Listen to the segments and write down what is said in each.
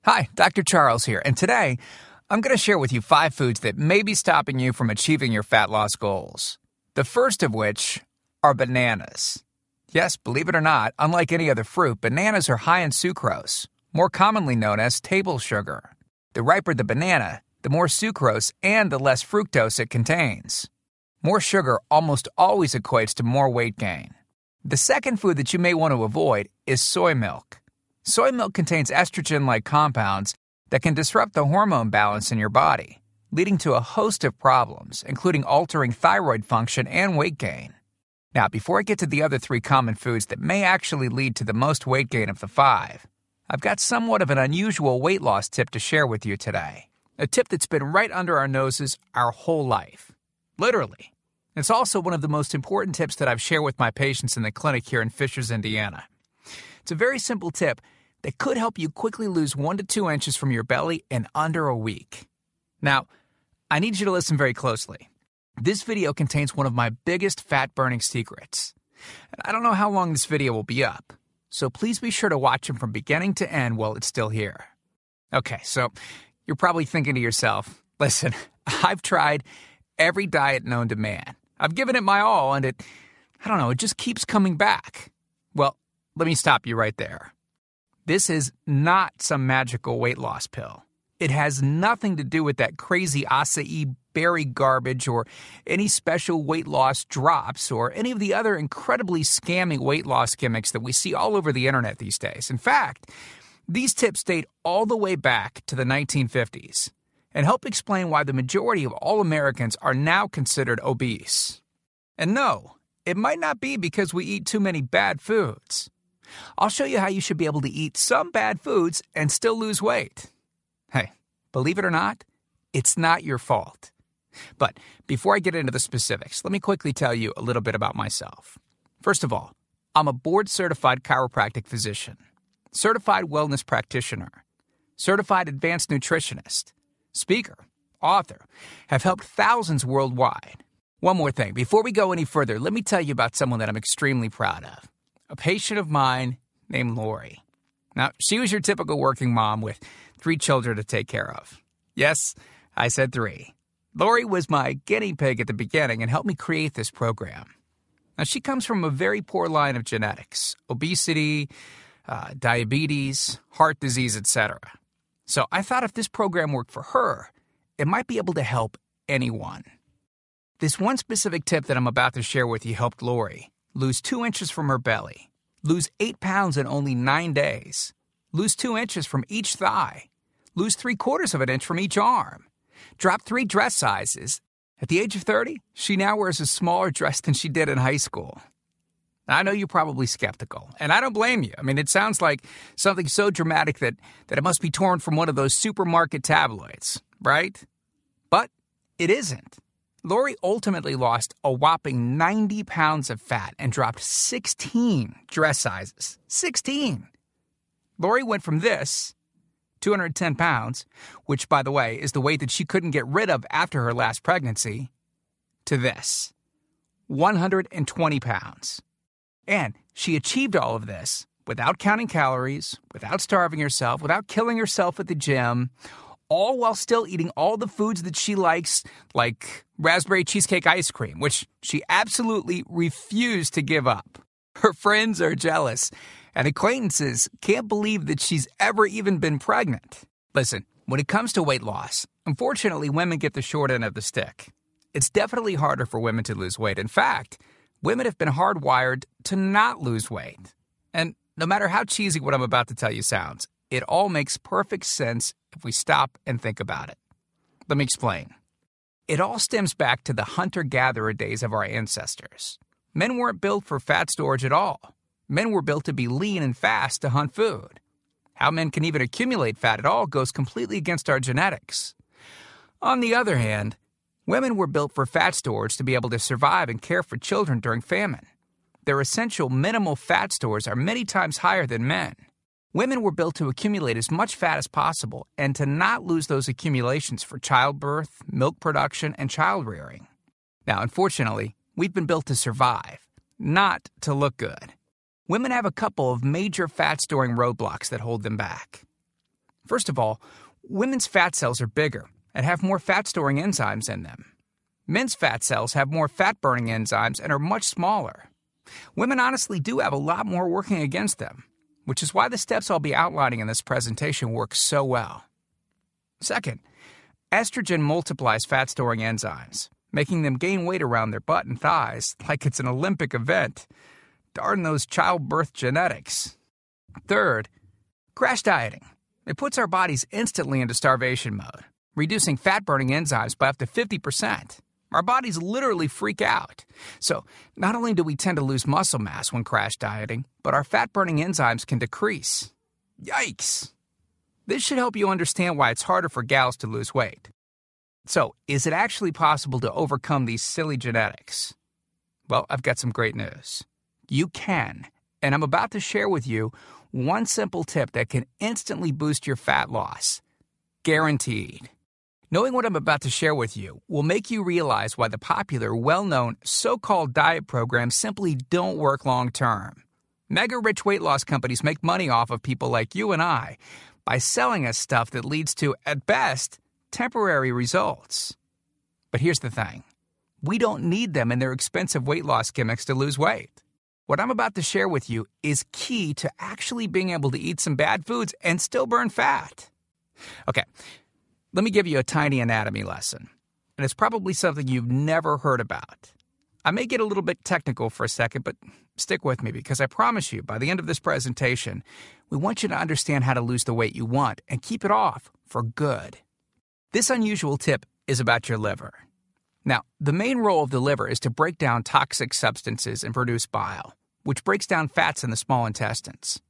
Hi, Dr. Charles here, and today I'm going to share with you 5 foods that may be stopping you from achieving your fat loss goals. The first of which are bananas. Yes, believe it or not, unlike any other fruit, bananas are high in sucrose, more commonly known as table sugar. The riper the banana, the more sucrose and the less fructose it contains. More sugar almost always equates to more weight gain. The second food that you may want to avoid is soy milk. Soy milk contains estrogen-like compounds that can disrupt the hormone balance in your body, leading to a host of problems, including altering thyroid function and weight gain. Now, before I get to the other 3 common foods that may actually lead to the most weight gain of the 5, I've got somewhat of an unusual weight loss tip to share with you today. A tip that's been right under our noses our whole life. Literally. It's also one of the most important tips that I've shared with my patients in the clinic here in Fishers, Indiana. It's a very simple tip that could help you quickly lose 1 to 2 inches from your belly in under a week. Now, I need you to listen very closely. This video contains one of my biggest fat-burning secrets. And I don't know how long this video will be up, so please be sure to watch it from beginning to end while it's still here. Okay, so you're probably thinking to yourself, listen, I've tried every diet known to man. I've given it my all, and it just keeps coming back. Well, let me stop you right there. This is not some magical weight loss pill. It has nothing to do with that crazy acai berry garbage or any special weight loss drops or any of the other incredibly scammy weight loss gimmicks that we see all over the internet these days. In fact, these tips date all the way back to the 1950s and help explain why the majority of all Americans are now considered obese. And no, it might not be because we eat too many bad foods. I'll show you how you should be able to eat some bad foods and still lose weight. Hey, believe it or not, it's not your fault. But before I get into the specifics, let me quickly tell you a little bit about myself. First of all, I'm a board-certified chiropractic physician, certified wellness practitioner, certified advanced nutritionist, speaker, author, have helped thousands worldwide. One more thing, before we go any further, let me tell you about someone that I'm extremely proud of. A patient of mine named Lori. Now, she was your typical working mom with 3 children to take care of. Yes, I said 3. Lori was my guinea pig at the beginning and helped me create this program. Now, she comes from a very poor line of genetics, obesity, diabetes, heart disease, etc. So I thought if this program worked for her, it might be able to help anyone. This one specific tip that I'm about to share with you helped Lori lose 2 inches from her belly, lose 8 pounds in only 9 days, lose 2 inches from each thigh, lose 3/4 of an inch from each arm, drop 3 dress sizes. At the age of 30, she now wears a smaller dress than she did in high school. I know you're probably skeptical, and I don't blame you. I mean, it sounds like something so dramatic that it must be torn from one of those supermarket tabloids, right? But it isn't. Lori ultimately lost a whopping 90 pounds of fat and dropped 16 dress sizes. 16! Lori went from this, 210 pounds, which, by the way, is the weight that she couldn't get rid of after her last pregnancy, to this, 120 pounds. And she achieved all of this without counting calories, without starving herself, without killing herself at the gym, all while still eating all the foods that she likes, like raspberry cheesecake ice cream, which she absolutely refused to give up. Her friends are jealous, and acquaintances can't believe that she's ever even been pregnant. Listen, when it comes to weight loss, unfortunately, women get the short end of the stick. It's definitely harder for women to lose weight. In fact, women have been hardwired to not lose weight. And no matter how cheesy what I'm about to tell you sounds, it all makes perfect sense if we stop and think about it. Let me explain. It all stems back to the hunter-gatherer days of our ancestors. Men weren't built for fat storage at all. Men were built to be lean and fast to hunt food. How men can even accumulate fat at all goes completely against our genetics. On the other hand, women were built for fat storage to be able to survive and care for children during famine. Their essential minimal fat stores are many times higher than men. Women were built to accumulate as much fat as possible and to not lose those accumulations for childbirth, milk production, and child rearing. Now, unfortunately, we've been built to survive, not to look good. Women have a couple of major fat-storing roadblocks that hold them back. First of all, women's fat cells are bigger and have more fat-storing enzymes in them. Men's fat cells have more fat-burning enzymes and are much smaller. Women honestly do have a lot more working against them, which is why the steps I'll be outlining in this presentation work so well. Second, estrogen multiplies fat-storing enzymes, making them gain weight around their butt and thighs like it's an Olympic event. Darn those childbirth genetics. Third, crash dieting. It puts our bodies instantly into starvation mode, reducing fat-burning enzymes by up to 50%. Our bodies literally freak out. So, not only do we tend to lose muscle mass when crash dieting, but our fat-burning enzymes can decrease. Yikes! This should help you understand why it's harder for gals to lose weight. So, is it actually possible to overcome these silly genetics? Well, I've got some great news. You can, and I'm about to share with you one simple tip that can instantly boost your fat loss. Guaranteed. Knowing what I'm about to share with you will make you realize why the popular, well-known, so-called diet programs simply don't work long-term. Mega-rich weight loss companies make money off of people like you and I by selling us stuff that leads to, at best, temporary results. But here's the thing. We don't need them in their expensive weight loss gimmicks to lose weight. What I'm about to share with you is key to actually being able to eat some bad foods and still burn fat. Okay, let me give you a tiny anatomy lesson, and it's probably something you've never heard about. I may get a little bit technical for a second, but stick with me because I promise you, by the end of this presentation, we want you to understand how to lose the weight you want and keep it off for good. This unusual tip is about your liver. Now, the main role of the liver is to break down toxic substances and produce bile, which breaks down fats in the small intestines.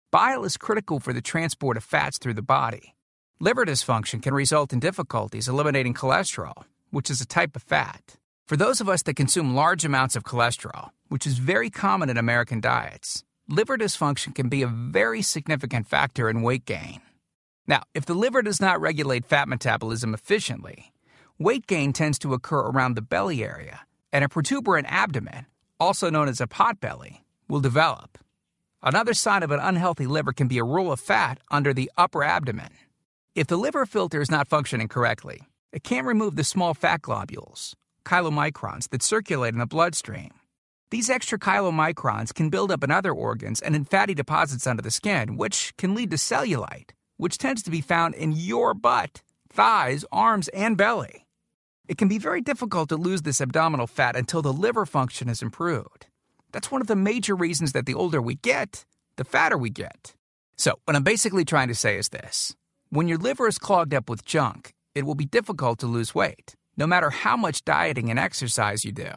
Bile is critical for the transport of fats through the body. Liver dysfunction can result in difficulties eliminating cholesterol, which is a type of fat. For those of us that consume large amounts of cholesterol, which is very common in American diets, liver dysfunction can be a very significant factor in weight gain. Now, if the liver does not regulate fat metabolism efficiently, weight gain tends to occur around the belly area, and a protuberant abdomen, also known as a potbelly, will develop. Another sign of an unhealthy liver can be a roll of fat under the upper abdomen. If the liver filter is not functioning correctly, it can't remove the small fat globules, chylomicrons, that circulate in the bloodstream. These extra chylomicrons can build up in other organs and in fatty deposits under the skin, which can lead to cellulite, which tends to be found in your butt, thighs, arms, and belly. It can be very difficult to lose this abdominal fat until the liver function is improved. That's one of the major reasons that the older we get, the fatter we get. So, what I'm basically trying to say is this. When your liver is clogged up with junk, it will be difficult to lose weight, no matter how much dieting and exercise you do.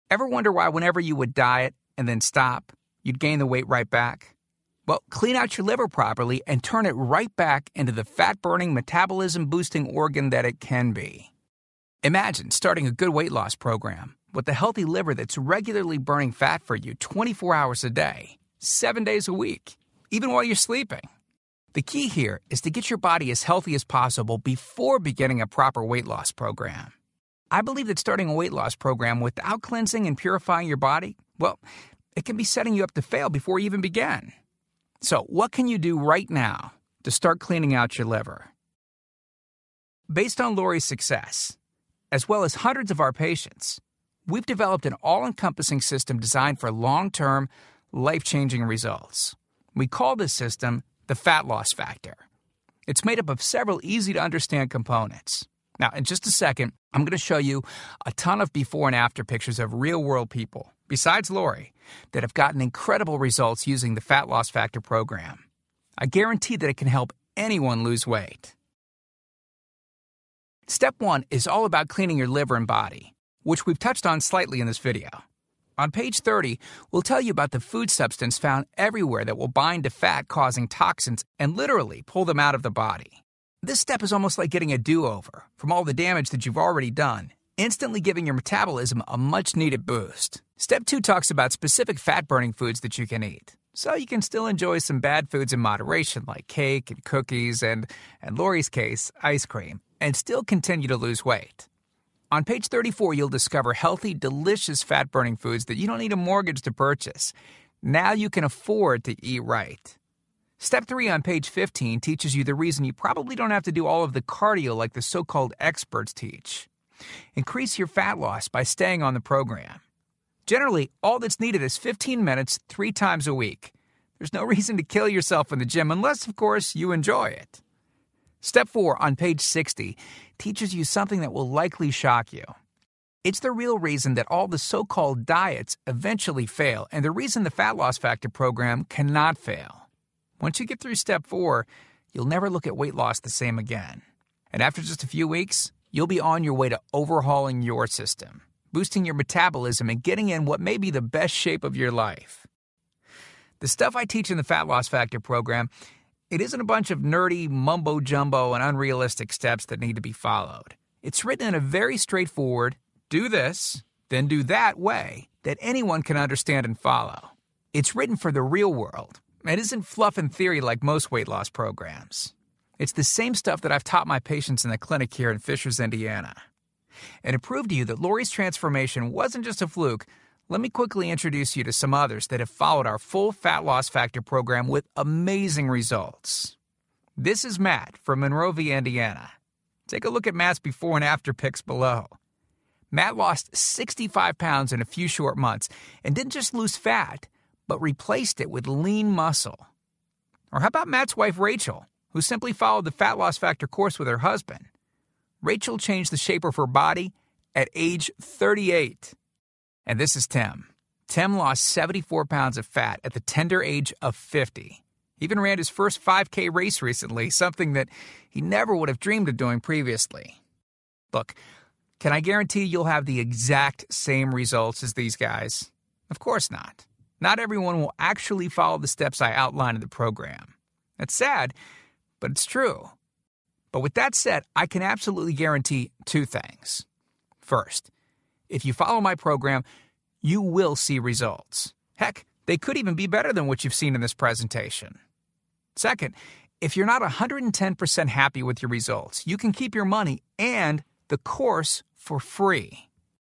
Ever wonder why whenever you would diet and then stop, you'd gain the weight right back? Well, clean out your liver properly and turn it right back into the fat-burning, metabolism-boosting organ that it can be. Imagine starting a good weight loss program with a healthy liver that's regularly burning fat for you 24 hours a day, 7 days a week, even while you're sleeping. The key here is to get your body as healthy as possible before beginning a proper weight loss program. I believe that starting a weight loss program without cleansing and purifying your body, well, it can be setting you up to fail before you even begin. So, what can you do right now to start cleaning out your liver? Based on Lori's success, as well as hundreds of our patients, we've developed an all-encompassing system designed for long-term, life-changing results. We call this system the fat loss factor. It's made up of several easy-to-understand components. Now, in just a second, I'm going to show you a ton of before and after pictures of real-world people, besides Lori, that have gotten incredible results using the Fat Loss Factor program. I guarantee that it can help anyone lose weight. Step 1 is all about cleaning your liver and body, which we've touched on slightly in this video. On page 30, we'll tell you about the food substance found everywhere that will bind to fat, causing toxins and literally pull them out of the body. This step is almost like getting a do-over from all the damage that you've already done, instantly giving your metabolism a much-needed boost. Step 2 talks about specific fat-burning foods that you can eat, so you can still enjoy some bad foods in moderation like cake and cookies and, in Lori's case, ice cream, and still continue to lose weight. On page 34, you'll discover healthy, delicious fat-burning foods that you don't need a mortgage to purchase. Now you can afford to eat right. Step 3 on page 15 teaches you the reason you probably don't have to do all of the cardio like the so-called experts teach. Increase your fat loss by staying on the program. Generally, all that's needed is 15 minutes 3 times a week. There's no reason to kill yourself in the gym unless, of course, you enjoy it. Step 4 on page 60 teaches you something that will likely shock you. It's the real reason that all the so-called diets eventually fail and the reason the Fat Loss Factor program cannot fail. Once you get through step 4, you'll never look at weight loss the same again. And after just a few weeks, you'll be on your way to overhauling your system, boosting your metabolism, and getting in what may be the best shape of your life. The stuff I teach in the Fat Loss Factor program, it isn't a bunch of nerdy mumbo-jumbo and unrealistic steps that need to be followed. It's written in a very straightforward, do this, then do that way that anyone can understand and follow. It's written for the real world. It isn't fluff and theory like most weight loss programs. It's the same stuff that I've taught my patients in the clinic here in Fishers, Indiana. And to prove to you that Lori's transformation wasn't just a fluke, let me quickly introduce you to some others that have followed our full Fat Loss Factor program with amazing results. This is Matt from Monrovia, Indiana. Take a look at Matt's before and after pics below. Matt lost 65 pounds in a few short months and didn't just lose fat, but replaced it with lean muscle. Or how about Matt's wife, Rachel, who simply followed the Fat Loss Factor course with her husband? Rachel changed the shape of her body at age 38. And this is Tim. Tim lost 74 pounds of fat at the tender age of 50. He even ran his first 5K race recently, something that he never would have dreamed of doing previously. Look, can I guarantee you'll have the exact same results as these guys? Of course not. Not everyone will actually follow the steps I outline in the program. That's sad, but it's true. But with that said, I can absolutely guarantee 2 things. First, if you follow my program, you will see results. Heck, they could even be better than what you've seen in this presentation. Second, if you're not 110% happy with your results, you can keep your money and the course for free.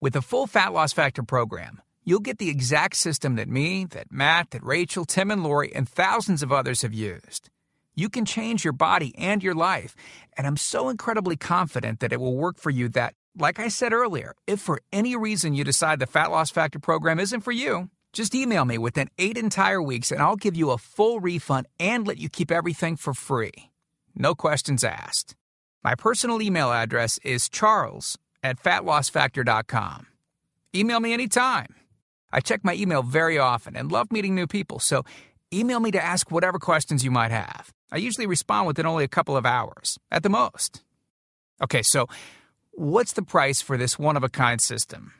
With the full Fat Loss Factor program, you'll get the exact system that me, that Matt, that Rachel, Tim, and Lori, and thousands of others have used. You can change your body and your life, and I'm so incredibly confident that it will work for you that, like I said earlier, if for any reason you decide the Fat Loss Factor program isn't for you, just email me within 8 entire weeks and I'll give you a full refund and let you keep everything for free. No questions asked. My personal email address is charles@fatlossfactor.com. Email me anytime. I check my email very often and love meeting new people, so email me to ask whatever questions you might have. I usually respond within only a couple of hours, at the most. Okay, so what's the price for this one-of-a-kind system?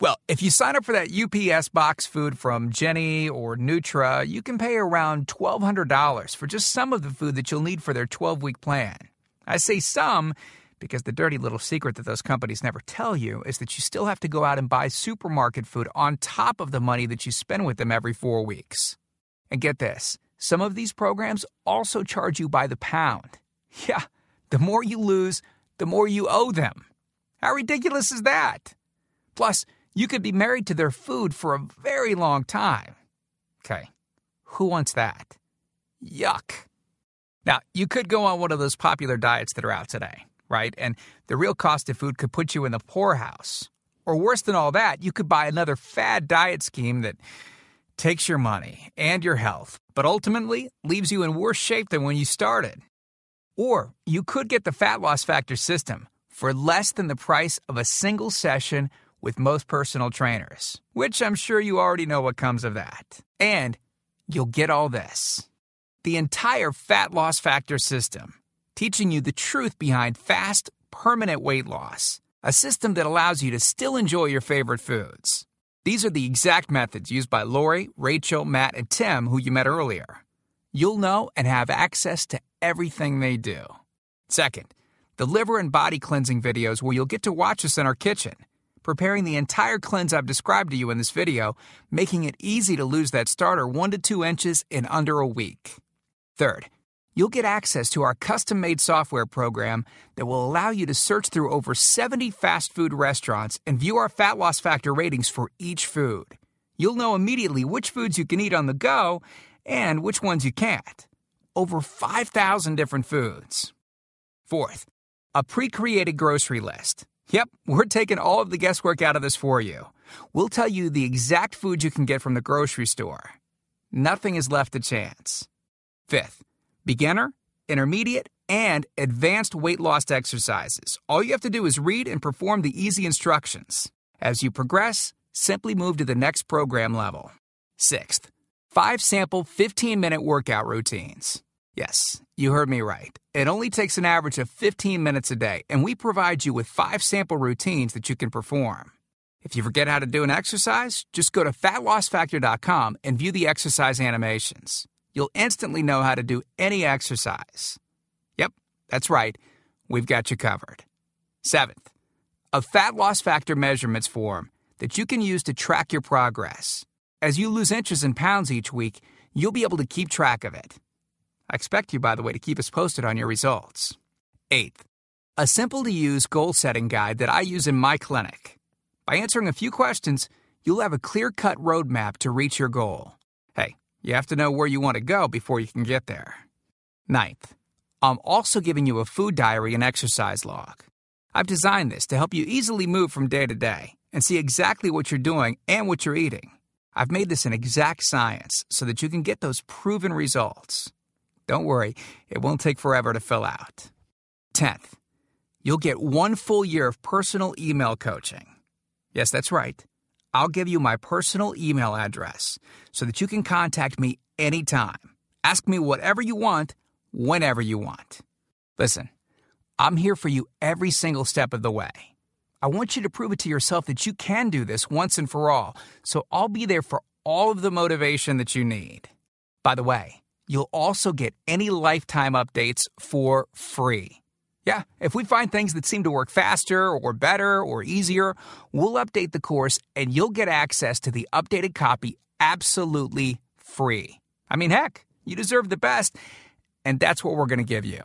Well, if you sign up for that UPS box food from Jenny or Nutra, you can pay around $1,200 for just some of the food that you'll need for their 12-week plan. I say some because the dirty little secret that those companies never tell you is that you still have to go out and buy supermarket food on top of the money that you spend with them every 4 weeks. And get this, some of these programs also charge you by the pound. Yeah, the more you lose, the more you owe them. How ridiculous is that? Plus, you could be married to their food for a very long time. Okay, who wants that? Yuck. Now, you could go on one of those popular diets that are out today, right? And the real cost of food could put you in the poorhouse. Or worse than all that, you could buy another fad diet scheme that takes your money and your health, but ultimately leaves you in worse shape than when you started. Or you could get the Fat Loss Factor system for less than the price of a single session with most personal trainers, which I'm sure you already know what comes of that. And you'll get all this. The entire Fat Loss Factor system, teaching you the truth behind fast, permanent weight loss, a system that allows you to still enjoy your favorite foods. These are the exact methods used by Lori, Rachel, Matt, and Tim, who you met earlier. You'll know and have access to everything they do. Second, the liver and body cleansing videos where you'll get to watch us in our kitchen, preparing the entire cleanse I've described to you in this video, making it easy to lose that starter 1 to 2 inches in under a week. Third, you'll get access to our custom-made software program that will allow you to search through over 70 fast food restaurants and view our Fat Loss Factor ratings for each food. You'll know immediately which foods you can eat on the go and which ones you can't. over 5,000 different foods. Fourth, a pre-created grocery list. Yep, we're taking all of the guesswork out of this for you. We'll tell you the exact food you can get from the grocery store. Nothing is left to chance. Fifth, beginner, intermediate, and advanced weight loss exercises. All you have to do is read and perform the easy instructions. As you progress, simply move to the next program level. Sixth, 5 sample 15-minute workout routines. Yes, you heard me right. It only takes an average of 15 minutes a day, and we provide you with 5 sample routines that you can perform. If you forget how to do an exercise, just go to fatlossfactor.com and view the exercise animations. You'll instantly know how to do any exercise. Yep, that's right. We've got you covered. Seventh, a Fat Loss Factor measurements form that you can use to track your progress. As you lose inches and pounds each week, you'll be able to keep track of it. I expect you, by the way, to keep us posted on your results. Eighth, a simple-to-use goal-setting guide that I use in my clinic. By answering a few questions, you'll have a clear-cut roadmap to reach your goal. Hey, you have to know where you want to go before you can get there. Ninth, I'm also giving you a food diary and exercise log. I've designed this to help you easily move from day to day and see exactly what you're doing and what you're eating. I've made this an exact science so that you can get those proven results. Don't worry, it won't take forever to fill out. 10th, you'll get 1 full year of personal email coaching. Yes, that's right. I'll give you my personal email address so that you can contact me anytime. Ask me whatever you want, whenever you want. Listen, I'm here for you every single step of the way. I want you to prove it to yourself that you can do this once and for all, so I'll be there for all of the motivation that you need. By the way, you'll also get any lifetime updates for free. Yeah, if we find things that seem to work faster or better or easier, we'll update the course and you'll get access to the updated copy absolutely free. I mean, heck, you deserve the best, and that's what we're going to give you.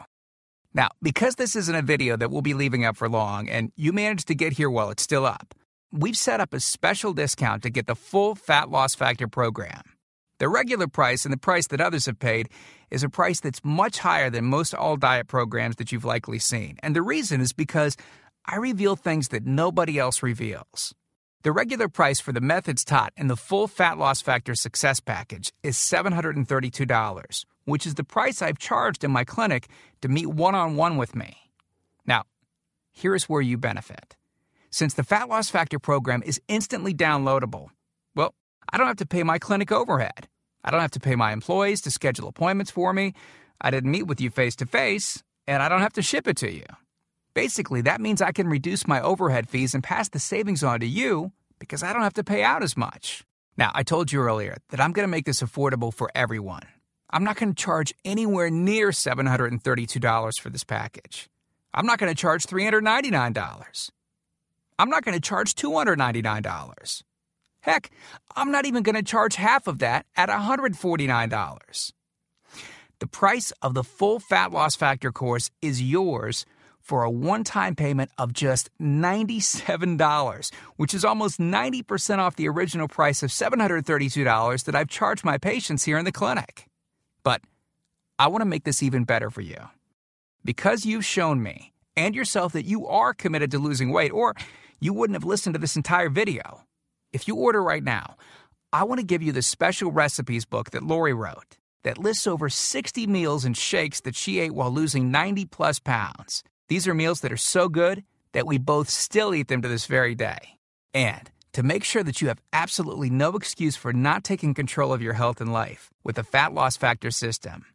Now, because this isn't a video that we'll be leaving up for long and you managed to get here while it's still up, we've set up a special discount to get the full Fat Loss Factor program. The regular price and the price that others have paid is a price that's much higher than most all-diet programs that you've likely seen. And the reason is because I reveal things that nobody else reveals. The regular price for the methods taught in the full Fat Loss Factor Success Package is $732, which is the price I've charged in my clinic to meet one-on-one with me. Now, here's where you benefit. Since the Fat Loss Factor program is instantly downloadable, well, I don't have to pay my clinic overhead. I don't have to pay my employees to schedule appointments for me. I didn't meet with you face-to-face, and I don't have to ship it to you. Basically, that means I can reduce my overhead fees and pass the savings on to you because I don't have to pay out as much. Now, I told you earlier that I'm going to make this affordable for everyone. I'm not going to charge anywhere near $732 for this package. I'm not going to charge $399. I'm not going to charge $299. Heck, I'm not even going to charge half of that at $149. The price of the full Fat Loss Factor course is yours for a one-time payment of just $97, which is almost 90% off the original price of $732 that I've charged my patients here in the clinic. But I want to make this even better for you. Because you've shown me and yourself that you are committed to losing weight, or you wouldn't have listened to this entire video. If you order right now, I want to give you the special recipes book that Lori wrote that lists over 60 meals and shakes that she ate while losing 90-plus pounds. These are meals that are so good that we both still eat them to this very day. And to make sure that you have absolutely no excuse for not taking control of your health and life with the Fat Loss Factor system,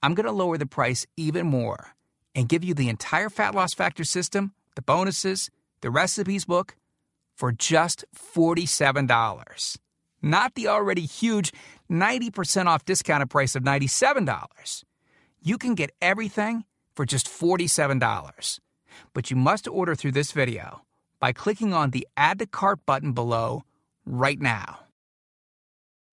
I'm going to lower the price even more and give you the entire Fat Loss Factor system, the bonuses, the recipes book, for just $47. Not the already huge 90% off discounted price of $97. You can get everything for just $47. But you must order through this video by clicking on the Add to Cart button below right now.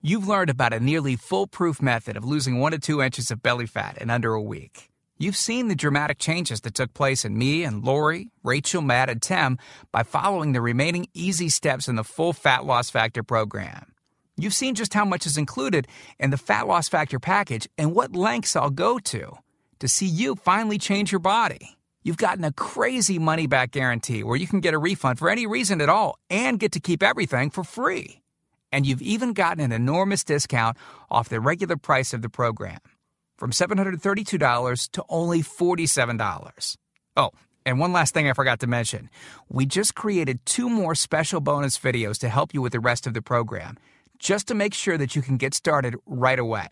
You've learned about a nearly foolproof method of losing 1 to 2 inches of belly fat in under a week. You've seen the dramatic changes that took place in me and Lori, Rachel, Matt, and Tim by following the remaining easy steps in the full Fat Loss Factor program. You've seen just how much is included in the Fat Loss Factor package and what lengths I'll go to see you finally change your body. You've gotten a crazy money-back guarantee where you can get a refund for any reason at all and get to keep everything for free. And you've even gotten an enormous discount off the regular price of the program, from $732 to only $47. Oh, and one last thing I forgot to mention. We just created 2 more special bonus videos to help you with the rest of the program, just to make sure that you can get started right away.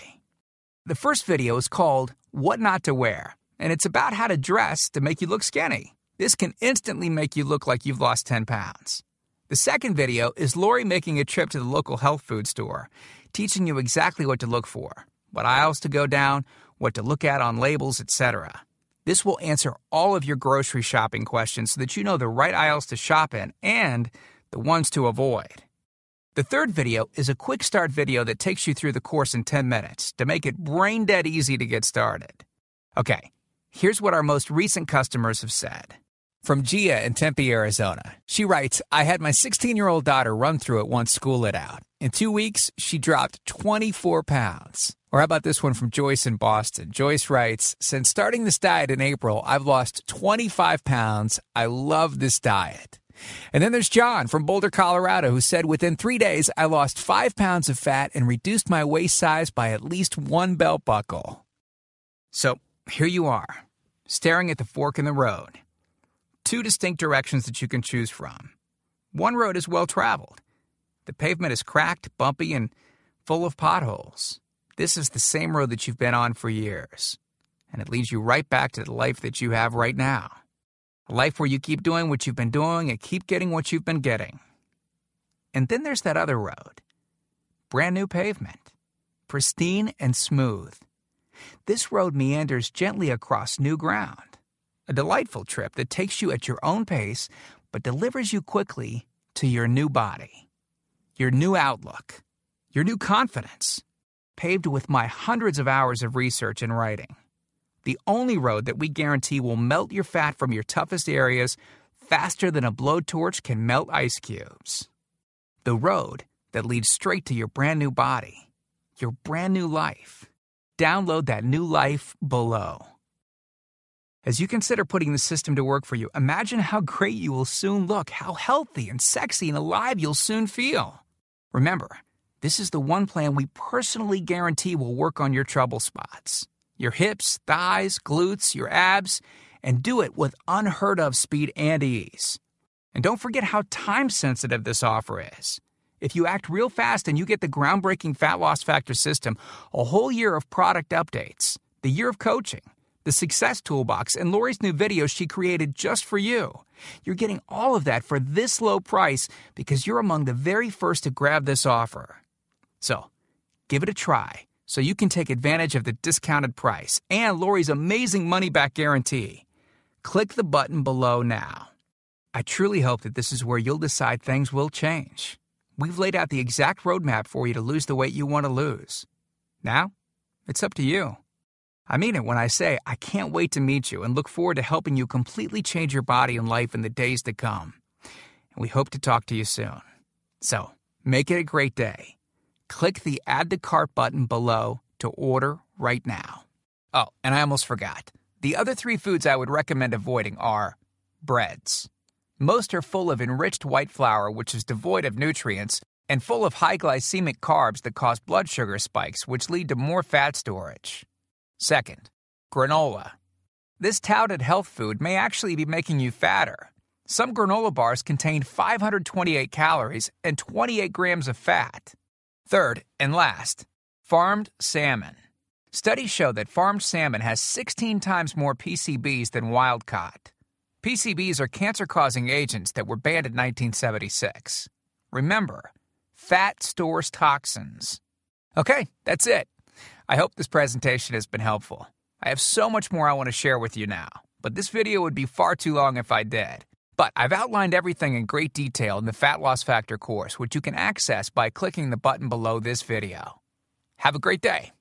The first video is called What Not to Wear, and it's about how to dress to make you look skinny. This can instantly make you look like you've lost 10 pounds. The second video is Lori making a trip to the local health food store, teaching you exactly what to look for, what aisles to go down, what to look at on labels, etc. This will answer all of your grocery shopping questions so that you know the right aisles to shop in and the ones to avoid. The third video is a quick start video that takes you through the course in 10 minutes to make it brain dead easy to get started. Okay, here's what our most recent customers have said. From Gia in Tempe, Arizona. She writes, I had my 16-year-old daughter run through it once school lit out. In 2 weeks, she dropped 24 pounds. Or how about this one from Joyce in Boston? Joyce writes, since starting this diet in April, I've lost 25 pounds. I love this diet. And then there's John from Boulder, Colorado, who said, within 3 days, I lost 5 pounds of fat and reduced my waist size by at least 1 belt buckle. So here you are, staring at the fork in the road. 2 distinct directions that you can choose from. One road is well-traveled. The pavement is cracked, bumpy, and full of potholes. This is the same road that you've been on for years. And it leads you right back to the life that you have right now. A life where you keep doing what you've been doing and keep getting what you've been getting. And then there's that other road. Brand new pavement. Pristine and smooth. This road meanders gently across new ground. A delightful trip that takes you at your own pace, but delivers you quickly to your new body. Your new outlook. Your new confidence. Paved with my hundreds of hours of research and writing. The only road that we guarantee will melt your fat from your toughest areas faster than a blowtorch can melt ice cubes. The road that leads straight to your brand new body. Your brand new life. Download that new life below. As you consider putting the system to work for you, imagine how great you will soon look, how healthy and sexy and alive you'll soon feel. Remember, this is the one plan we personally guarantee will work on your trouble spots. Your hips, thighs, glutes, your abs, and do it with unheard of speed and ease. And don't forget how time-sensitive this offer is. If you act real fast and you get the groundbreaking Fat Loss Factor system, a whole year of product updates, the year of coaching, the Success Toolbox, and Lori's new videos she created just for you. You're getting all of that for this low price because you're among the very first to grab this offer. So, give it a try so you can take advantage of the discounted price and Lori's amazing money-back guarantee. Click the button below now. I truly hope that this is where you'll decide things will change. We've laid out the exact roadmap for you to lose the weight you want to lose. Now, it's up to you. I mean it when I say I can't wait to meet you and look forward to helping you completely change your body and life in the days to come. And we hope to talk to you soon. So, make it a great day. Click the Add to Cart button below to order right now. Oh, and I almost forgot. The other 3 foods I would recommend avoiding are breads. Most are full of enriched white flour, which is devoid of nutrients, and full of high glycemic carbs that cause blood sugar spikes, which lead to more fat storage. Second, granola. This touted health food may actually be making you fatter. Some granola bars contain 528 calories and 28 grams of fat. Third, and last, farmed salmon. Studies show that farmed salmon has 16 times more PCBs than wild-caught. PCBs are cancer-causing agents that were banned in 1976. Remember, fat stores toxins. Okay, that's it. I hope this presentation has been helpful. I have so much more I want to share with you now, but this video would be far too long if I did. But I've outlined everything in great detail in the Fat Loss Factor course, which you can access by clicking the button below this video. Have a great day.